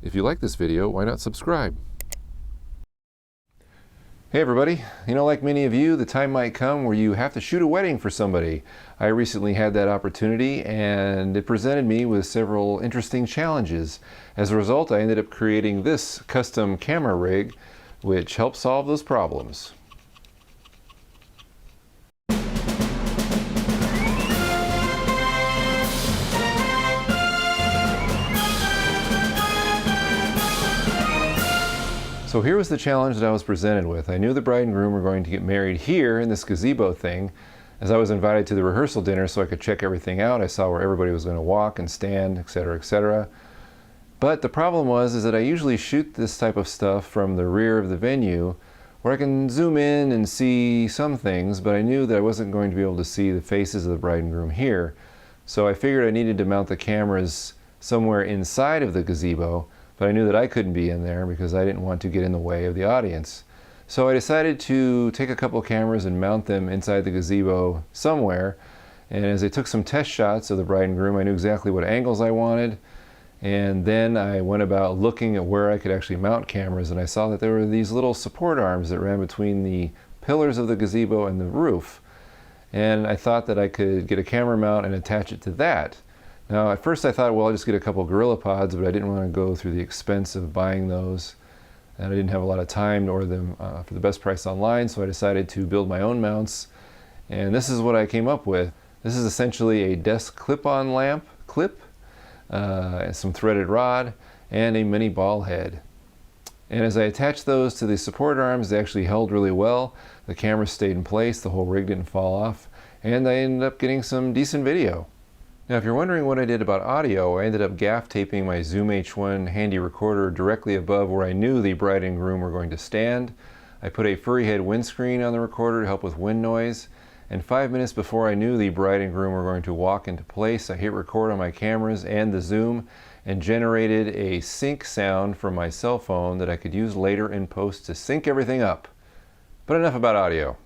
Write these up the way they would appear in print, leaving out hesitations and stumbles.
If you like this video, why not subscribe? Hey everybody, like many of you, the time might come where you have to shoot a wedding for somebody. I recently had that opportunity and it presented me with several interesting challenges. As a result, I ended up creating this custom camera rig which helps solve those problems. So here was the challenge that I was presented with. I knew the bride and groom were going to get married here in this gazebo thing. As I was invited to the rehearsal dinner so I could check everything out, I saw where everybody was going to walk and stand, etc., etc. But the problem was that I usually shoot this type of stuff from the rear of the venue where I can zoom in and see some things, but I knew that I wasn't going to be able to see the faces of the bride and groom here. So I figured I needed to mount the cameras somewhere inside of the gazebo, but I knew that I couldn't be in there because I didn't want to get in the way of the audience. So I decided to take a couple cameras and mount them inside the gazebo somewhere. And as I took some test shots of the bride and groom, I knew exactly what angles I wanted. And then I went about looking at where I could actually mount cameras, and I saw that there were these little support arms that ran between the pillars of the gazebo and the roof. And I thought that I could get a camera mount and attach it to that. Now, at first I thought, well, I'll just get a couple Gorilla Pods, but I didn't want to go through the expense of buying those. And I didn't have a lot of time to order them for the best price online, so I decided to build my own mounts. And this is what I came up with. This is essentially a desk clip-on lamp clip, some threaded rod, and a mini ball head. And as I attached those to the support arms, they actually held really well. The camera stayed in place, the whole rig didn't fall off, and I ended up getting some decent video. Now, if you're wondering what I did about audio, I ended up gaff taping my Zoom H1 handy recorder directly above where I knew the bride and groom were going to stand. I put a furry head windscreen on the recorder to help with wind noise. And 5 minutes before I knew the bride and groom were going to walk into place, I hit record on my cameras and the Zoom and generated a sync sound from my cell phone that I could use later in post to sync everything up. But enough about audio.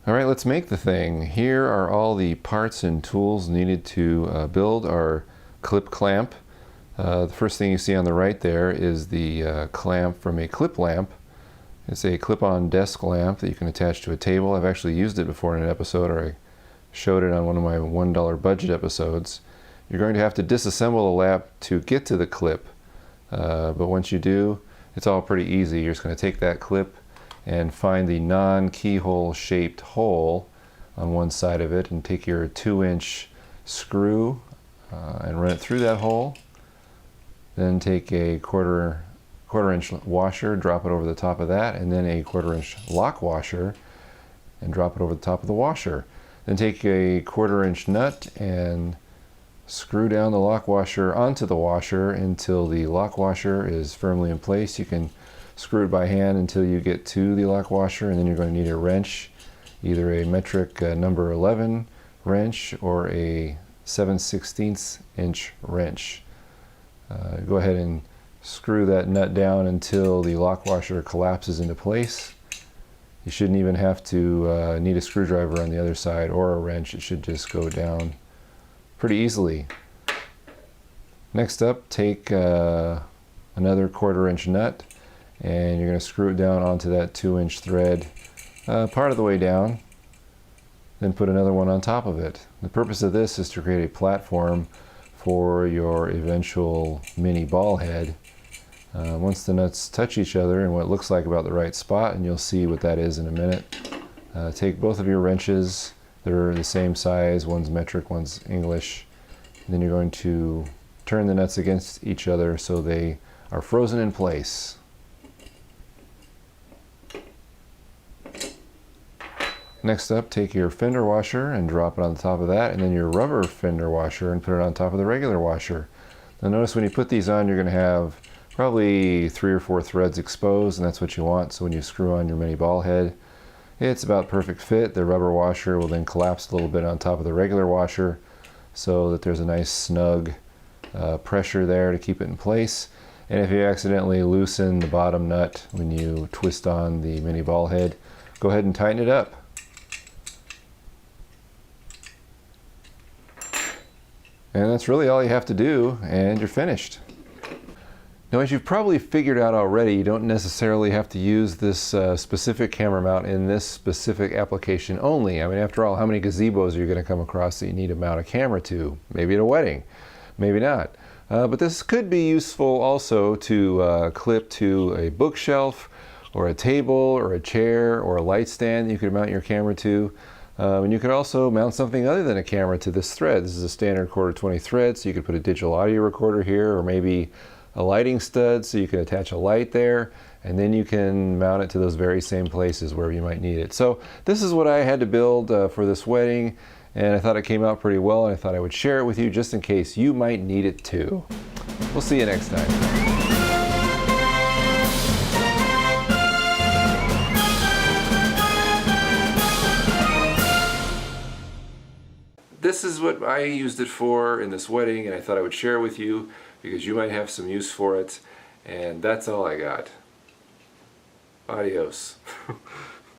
All right, let's make the thing. Here are all the parts and tools needed to build our clip clamp. The first thing you see on the right there is the clamp from a clip lamp. It's a clip-on desk lamp that you can attach to a table. I've actually used it before in an episode, or I showed it on one of my $1 budget episodes. You're going to have to disassemble the lamp to get to the clip, but once you do, it's all pretty easy. You're just going to take that clip and find the non-keyhole shaped hole on one side of it and take your 2-inch screw and run it through that hole. Then take a quarter-inch washer, drop it over the top of that, and then a 1/4-inch lock washer and drop it over the top of the washer. Then take a 1/4-inch nut and screw down the lock washer onto the washer until the lock washer is firmly in place. You can screw it by hand until you get to the lock washer, and then you're going to need a wrench, either a metric number 11 wrench or a 7/16 inch wrench. Go ahead and screw that nut down until the lock washer collapses into place. You shouldn't even have to need a screwdriver on the other side or a wrench. It should just go down pretty easily. Next up, take another 1/4-inch nut, and you're going to screw it down onto that 2-inch thread part of the way down, then put another one on top of it. The purpose of this is to create a platform for your eventual mini ball head. Once the nuts touch each other in what looks like about the right spot, and you'll see what that is in a minute, take both of your wrenches. They're the same size, one's metric, one's English. And then you're going to turn the nuts against each other so they are frozen in place. Next up, take your fender washer and drop it on the top of that, and then your rubber fender washer and put it on top of the regular washer. Now notice when you put these on, you're going to have probably 3 or 4 threads exposed, and that's what you want. So when you screw on your mini ball head, it's about perfect fit. The rubber washer will then collapse a little bit on top of the regular washer so that there's a nice snug pressure there to keep it in place. And if you accidentally loosen the bottom nut when you twist on the mini ball head, go ahead and tighten it up. And that's really all you have to do, and you're finished. Now, as you've probably figured out already, you don't necessarily have to use this specific camera mount in this specific application only. I mean, after all, how many gazebos are you going to come across that you need to mount a camera to? Maybe at a wedding, maybe not. But this could be useful also to clip to a bookshelf or a table or a chair or a light stand that you could mount your camera to. And you could also mount something other than a camera to this thread. This is a standard 1/4-20 thread, so you could put a digital audio recorder here, or maybe a lighting stud so you can attach a light there, and then you can mount it to those very same places wherever you might need it. So this is what I had to build for this wedding, and I thought it came out pretty well, and I thought I would share it with you just in case you might need it too. We'll see you next time. This is what I used it for in this wedding, and I thought I would share it with you because you might have some use for it. And that's all I got. Adios.